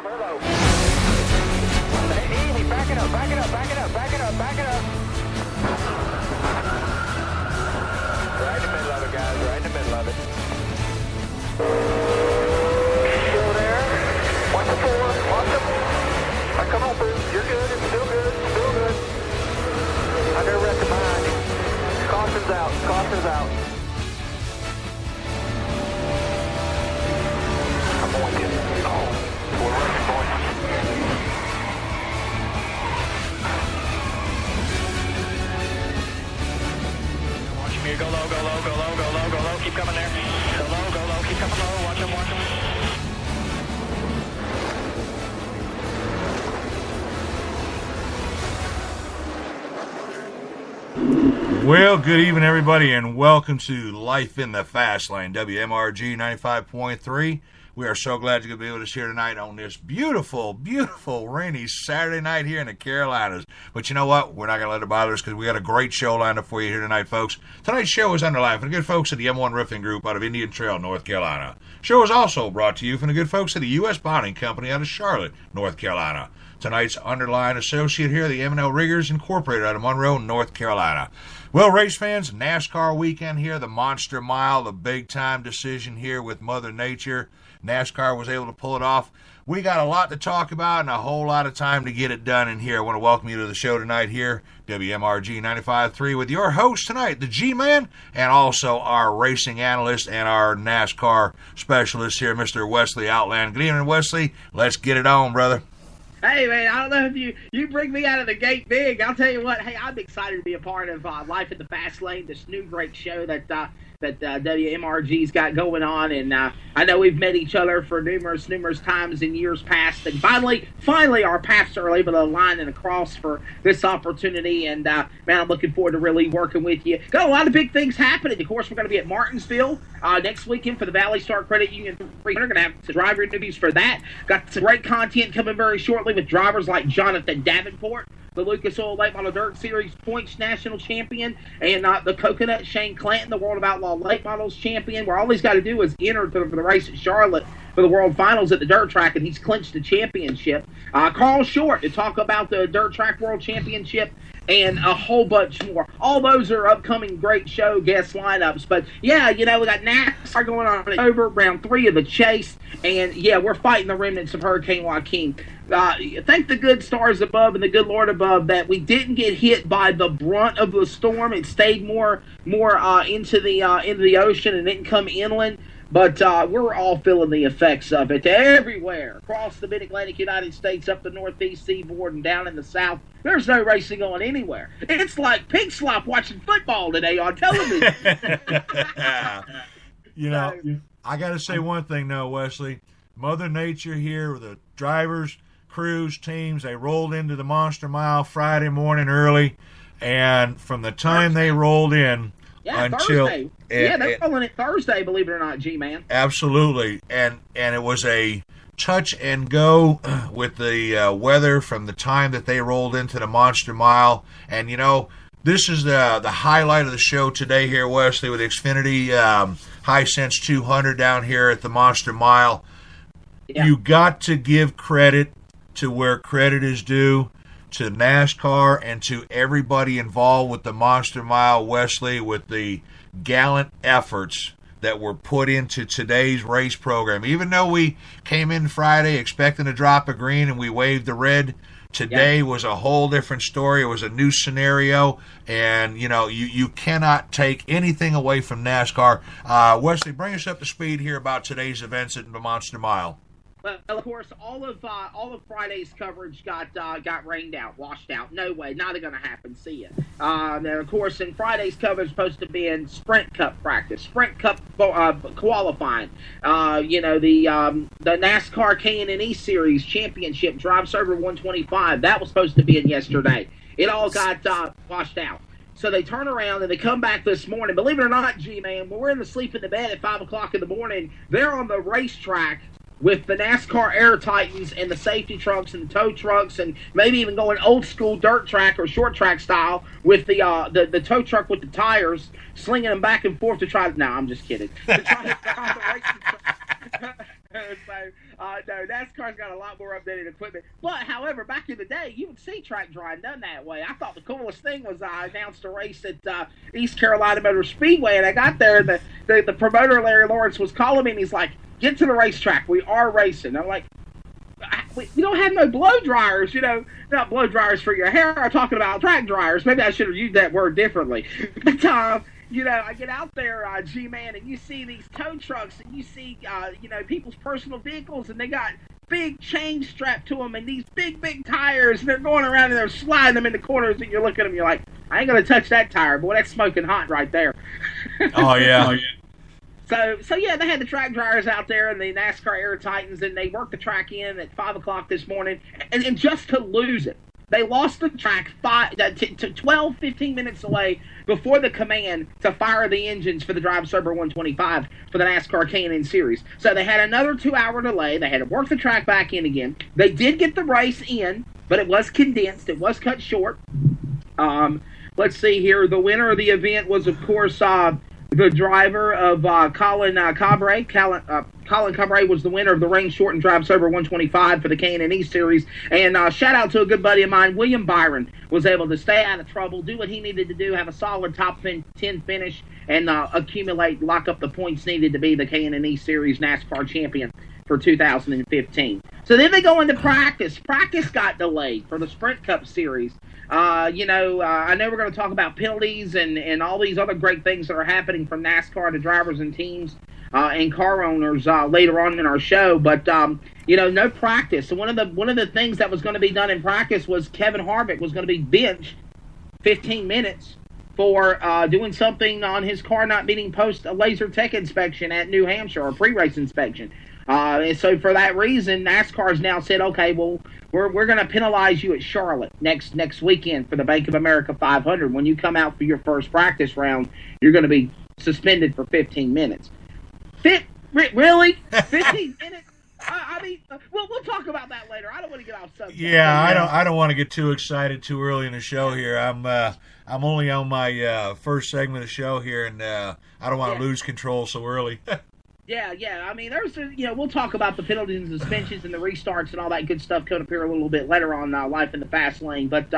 Clear low. Easy, back it up, back it up, back it up, back it up, back it up. Right in the middle of it, guys, right in the middle of it. Still there. Watch the forward, watch them. Right, come on, Boo. You're good, it's still good, still good. I got a wreck behind you. Caution's out, caution's out. I'm on you. Oh, we're wrecking, boys. Watching me, go low, go low, go low, go low, go low, keep coming there. Go low, keep coming low, watch them, watch them. Well, good evening, everybody, and welcome to Life in the Fast Lane, WMRG 95.3. We are so glad you're going to be able to share tonight on this beautiful, beautiful, rainy Saturday night here in the Carolinas. But you know what? We're not going to let it bother us because we got a great show lined up for you here tonight, folks. Tonight's show is underlined from the good folks at the M1 Roofing Group out of Indian Trail, North Carolina. Show is also brought to you from the good folks at the U.S. Bonding Company out of Charlotte, North Carolina. Tonight's underlined associate here, the M&L Riggers Incorporated out of Monroe, North Carolina. Well, race fans, NASCAR weekend here, the Monster Mile, the big-time decision here with Mother Nature. NASCAR was able to pull it off. We got a lot to talk about and a whole lot of time to get it done in here. I want to welcome you to the show tonight here, WMRG 95.3, with your host tonight, the G-Man, and also our racing analyst and our NASCAR specialist here, Mr. Wesley Outland. Good evening, Wesley. Let's get it on, brother. Hey, man, I don't know if you bring me out of the gate big. I'll tell you what, hey, I'm excited to be a part of Life in the Fast Lane, this new great show that WMRG's got going on. And I know we've met each other for numerous times in years past. And finally, our paths are able to align and across for this opportunity. And, man, I'm looking forward to really working with you. Got a lot of big things happening. Of course, we're going to be at Martinsville next weekend for the Valley Star Credit Union 300. We're going to have some driver interviews for that. Got some great content coming very shortly with drivers like Jonathan Davenport, the Lucas Oil Late Model Dirt Series points national champion, and the Coconut Shane Clanton, the World of Outlaw Late Models champion, where all he's got to do is enter for the race at Charlotte for the World Finals at the dirt track, and he's clinched the championship. Carl Short to talk about the Dirt Track World Championship and a whole bunch more. All those are upcoming great show guest lineups. But, yeah, you know, we got NASCAR going on over round 3 of the chase. And, yeah, we're fighting the remnants of Hurricane Joaquin. Thank the good stars above and the good Lord above that we didn't get hit by the brunt of the storm. It stayed more into the ocean and didn't come inland. But we're all feeling the effects of it everywhere across the mid-Atlantic United States, up the northeast seaboard and down in the south. There's no racing going anywhere. It's like pig slop watching football today on television. You know, I got to say one thing, though, Wesley. Mother Nature here, the drivers, crews, teams, they rolled into the Monster Mile Friday morning early, and from the time they rolled in until Thursday. They're rolling it Thursday, believe it or not, G-Man. Absolutely, and it was a touch and go with the weather from the time that they rolled into the Monster Mile. And, you know, this is the highlight of the show today here, Wesley, with Xfinity Hisense 200 down here at the Monster Mile. Yeah. You got to give credit to where credit is due, to NASCAR and to everybody involved with the Monster Mile, Wesley, with the gallant efforts that were put into today's race program. Even though we came in Friday expecting to drop a green and we waved the red, today was a whole different story. It was a new scenario, and, you know, you cannot take anything away from NASCAR. Wesley, bring us up to speed here about today's events at the Monster Mile. Well, of course, all of Friday's coverage got rained out, washed out. No way, not going to happen. See ya. And of course, in Friday's coverage, supposed to be in Sprint Cup practice, Sprint Cup qualifying. You know, the NASCAR K&N Series Championship Drive Server 125. That was supposed to be in yesterday. It all got washed out. So they turn around and they come back this morning. Believe it or not, G-Man, when we're in the sleep in the bed at 5 o'clock in the morning, they're on the racetrack with the NASCAR Air Titans and the safety trucks and the tow trucks, and maybe even going old school dirt track or short track style with the tow truck with the tires, slinging them back and forth to try to. No, I'm just kidding. To try to stop the racing truck. So, no, NASCAR's got a lot more updated equipment. But, however, back in the day, you would see track drawing done that way. I thought the coolest thing was I announced a race at East Carolina Motor Speedway, and I got there, and the promoter, Larry Lawrence, was calling me, and he's like, get to the racetrack. We are racing. I'm like, we don't have no blow dryers, not blow dryers for your hair. I'm talking about track dryers. Maybe I should have used that word differently. But, I get out there, G-Man, and you see these tow trucks, and you see, people's personal vehicles, and they got big chains strapped to them, and these big, big tires, and they're going around, and they're sliding them in the corners, and you're looking at them, you're like, I ain't going to touch that tire. Boy, that's smoking hot right there. Oh, yeah. So yeah, they had the track dryers out there and the NASCAR Air Titans, and they worked the track in at 5 o'clock this morning, and just to lose it. They lost the track 12, 15 minutes away before the command to fire the engines for the Drive Sober 125 for the NASCAR K&N Series. So they had another 2-hour delay. They had to work the track back in again. They did get the race in, but it was condensed. It was cut short. Let's see here. The winner of the event was, of course, the driver of Colin Cabre. Colin Cabre was the winner of the rain shortened Drive Sober 125 for the K&N Series. And shout out to a good buddy of mine, William Byron, was able to stay out of trouble, do what he needed to do, have a solid top 10 finish, and lock up the points needed to be the K&N Series NASCAR champion for 2015. So then they go into practice. Practice got delayed for the Sprint Cup Series. I know we're going to talk about penalties and all these other great things that are happening from NASCAR to drivers and teams and car owners later on in our show. But no practice. So one of the things that was going to be done in practice was Kevin Harvick was going to be benched 15 minutes for doing something on his car not meeting post a laser tech inspection at New Hampshire, or pre-race inspection. And so for that reason, NASCAR's now said, okay, well, we're going to penalize you at Charlotte next weekend for the Bank of America 500. When you come out for your first practice round, you're going to be suspended for 15 minutes. Really? 15 minutes? We'll talk about that later. I don't want to get off subject. Yeah, I don't want to get too excited too early in the show here. I'm only on my first segment of the show here, and I don't want to lose control so early. Yeah. I mean, there's, we'll talk about the penalties and suspensions and the restarts and all that good stuff coming up here a little bit later on Life in the Fast Lane. But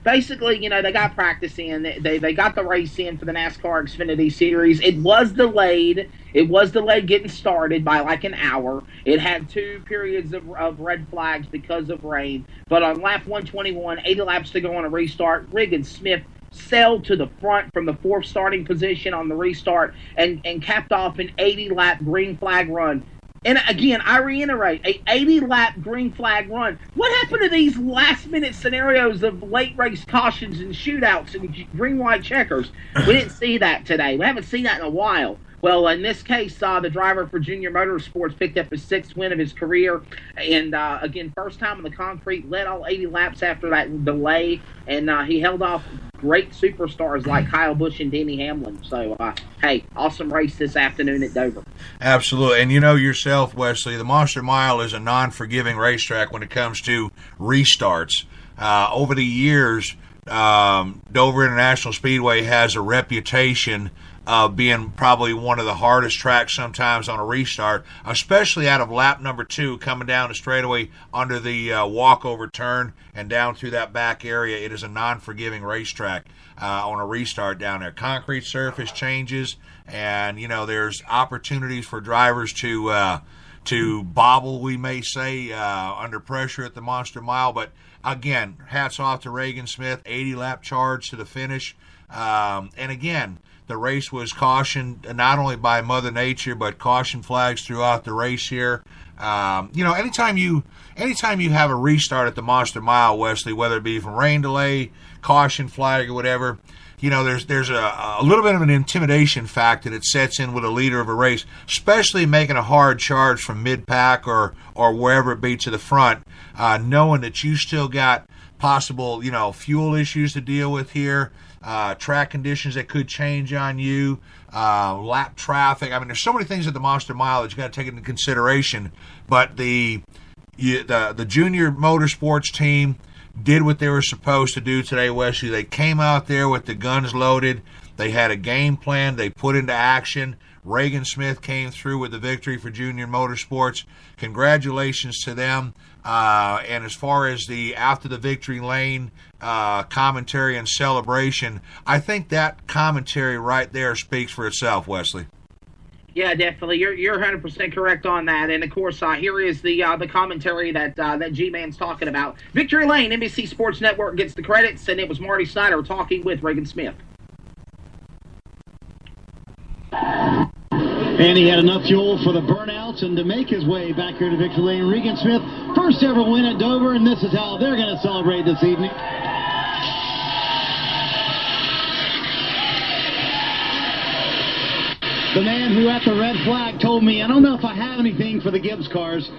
basically, they got practice in. They got the race in for the NASCAR Xfinity Series. It was delayed. Getting started by like an hour. It had 2 periods of red flags because of rain. But on lap 121, 80 laps to go on a restart, Riggins Smith sailed to the front from the 4th starting position on the restart and capped off an 80-lap green flag run. And again, I reiterate, a 80-lap green flag run. What happened to these last-minute scenarios of late race cautions and shootouts and green-white checkers? We didn't see that today. We haven't seen that in a while. Well, in this case, the driver for Junior Motorsports picked up his 6th win of his career. And, again, first time on the concrete, led all 80 laps after that delay. And he held off great superstars like Kyle Busch and Denny Hamlin. So, hey, awesome race this afternoon at Dover. Absolutely. And you know yourself, Wesley, the Monster Mile is a non-forgiving racetrack when it comes to restarts. Over the years, Dover International Speedway has a reputation of being probably one of the hardest tracks sometimes on a restart, especially out of lap number 2, coming down the straightaway under the walkover turn and down through that back area. It is a non-forgiving racetrack on a restart down there. Concrete surface changes, and there's opportunities for drivers to bobble, we may say, under pressure at the Monster Mile. But again, hats off to Reagan Smith, 80-lap charge to the finish. And again, the race was cautioned not only by Mother Nature, but caution flags throughout the race here. Anytime you have a restart at the Monster Mile, Wesley, whether it be from rain delay, caution flag, or whatever, there's a little bit of an intimidation factor that sets in with a leader of a race, especially making a hard charge from mid-pack or wherever it be to the front, knowing that you still got possible, fuel issues to deal with here, track conditions that could change on you, lap traffic. I mean, there's so many things at the Monster Mile that you got to take into consideration. But the Junior Motorsports team did what they were supposed to do today, Wesley. They came out there with the guns loaded. They had a game plan they put into action. Reagan Smith came through with the victory for Junior Motorsports. Congratulations to them. And as far as the after the victory lane commentary and celebration, I think that commentary right there speaks for itself, Wesley. Yeah, definitely. You're 100% correct on that. And of course, here is the commentary that G-Man's talking about. Victory Lane, NBC Sports Network gets the credits, and it was Marty Snyder talking with Reagan Smith. And he had enough fuel for the burnouts and to make his way back here to Victory Lane. Regan Smith, first ever win at Dover, and this is how they're going to celebrate this evening. The man who at the red flag told me, I don't know if I have anything for the Gibbs cars.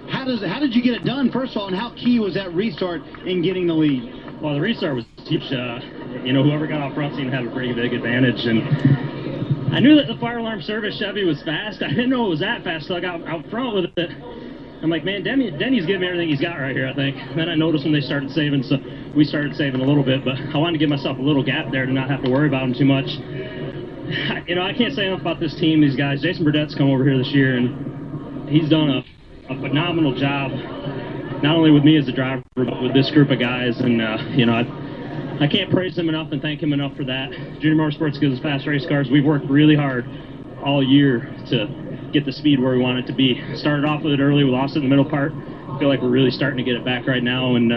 How did you get it done, first of all, and how key was that restart in getting the lead? Well, the restart was huge. Whoever got out front seemed to have a pretty big advantage, and I knew that the fire alarm service Chevy was fast. I didn't know it was that fast, so I got out front with it. I'm like, man, Denny's giving me everything he's got right here, I think. And then I noticed when they started saving, so we started saving a little bit, but I wanted to give myself a little gap there to not have to worry about him too much. I can't say enough about this team, these guys. Jason Burdett's come over here this year, and he's done a phenomenal job, not only with me as a driver, but with this group of guys. And, I can't praise him enough and thank him enough for that. Junior Motorsports gives us fast race cars. We've worked really hard all year to get the speed where we want it to be. Started off with it early, we lost it in the middle part. I feel like we're really starting to get it back right now. And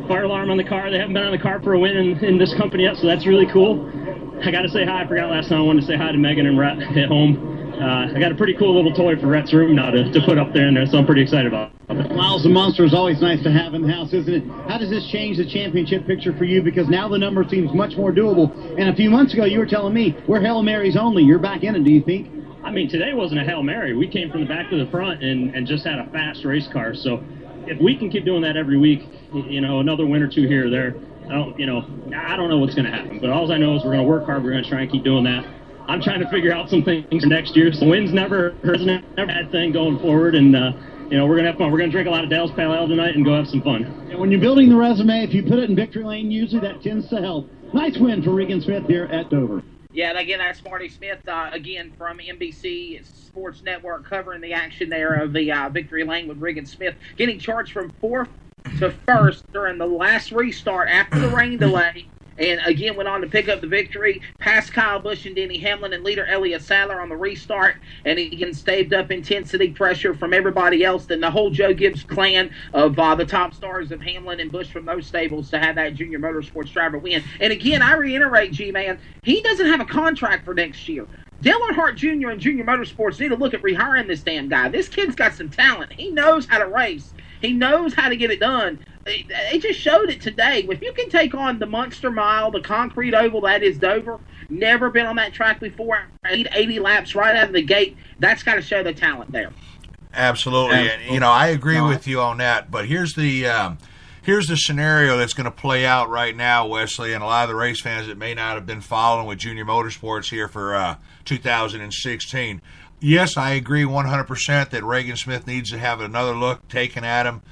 fire alarm on the car. They haven't been on the car for a win in this company yet, so that's really cool. I got to say hi. I forgot last time. I wanted to say hi to Megan and Rhett at home. I got a pretty cool little toy for Rhett's room now to put up there in there, so I'm pretty excited about it. Miles the Monster is always nice to have in the house, isn't it? How does this change the championship picture for you? Because now the number seems much more doable. And a few months ago, you were telling me, we're Hail Marys only. You're back in it, do you think? I mean, today wasn't a Hail Mary. We came from the back to the front and just had a fast race car. So if we can keep doing that every week, another win or two here or there, I don't know what's going to happen. But all I know is we're going to work hard. We're going to try and keep doing that. I'm trying to figure out some things for next year. So wins never a bad thing going forward. And, we're going to have fun. We're going to drink a lot of Dale's Pale Ale tonight and go have some fun. And when you're building the resume, if you put it in victory lane, usually that tends to help. Nice win for Regan Smith here at Dover. Yeah, and again, that's Marty Smith, again, from NBC Sports Network, covering the action there of the victory lane with Regan Smith, getting charged from fourth to first during the last restart after the rain delay. And again, went on to pick up the victory, past Kyle Busch and Denny Hamlin and leader Elliott Sadler on the restart. And he again staved up intensity pressure from everybody else and the whole Joe Gibbs clan of the top stars of Hamlin and Busch from those stables to have that Junior Motorsports driver win. And again, I reiterate, G-Man, he doesn't have a contract for next year. Dale Earnhardt Jr. and Junior Motorsports need to look at rehiring this damn guy. This kid's got some talent. He knows how to race. He knows how to get it done. They just showed it today. If you can take on the Monster Mile, the concrete oval that is Dover, never been on that track before, 80 laps right out of the gate, that's got to show the talent there. Absolutely. And, I agree with you on that. But here's the scenario that's going to play out right now, Wesley, and a lot of the race fans that may not have been following with Junior Motorsports here for 2016. Yes, I agree 100% that Regan Smith needs to have another look taken at him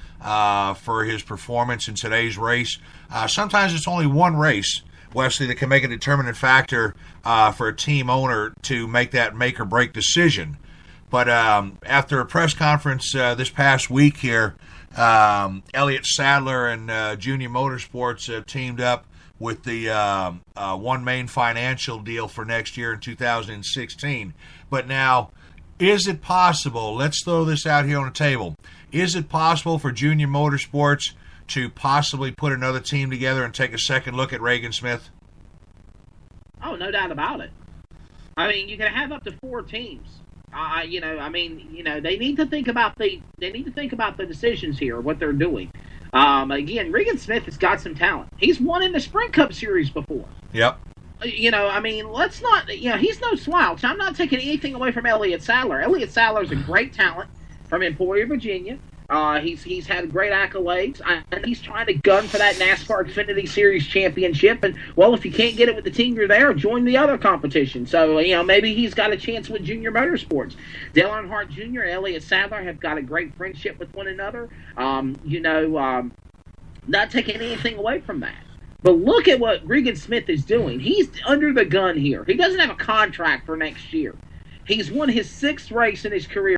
for his performance in today's race. Sometimes it's only one race, Wesley, that can make a determinant factor for a team owner to make that make-or-break decision. But after a press conference this past week here, Elliott Sadler and Junior Motorsports have teamed up with the One Main financial deal for next year in 2016. But now, is it possible, let's throw this out here on the table, is it possible for Junior Motorsports to possibly put another team together and take a second look at Regan Smith? Oh, no doubt about it. I mean, you can have up to 4 teams. They need to think about the decisions here, what they're doing. Again, Regan Smith has got some talent. He's won in the Sprint Cup Series before. Yep. Let's not, he's no slouch. I'm not taking anything away from Elliott Sadler. Elliott Sadler's a great talent from Emporia, Virginia. He's had great accolades, and he's trying to gun for that NASCAR Xfinity Series championship. And, well, if you can't get it with the team you're there, join the other competition. So, maybe he's got a chance with Junior Motorsports. Dale Earnhardt Jr. and Elliott Sadler have got a great friendship with one another. Not taking anything away from that. But look at what Regan Smith is doing. He's under the gun here. He doesn't have a contract for next year. He's won his 6th race in his career.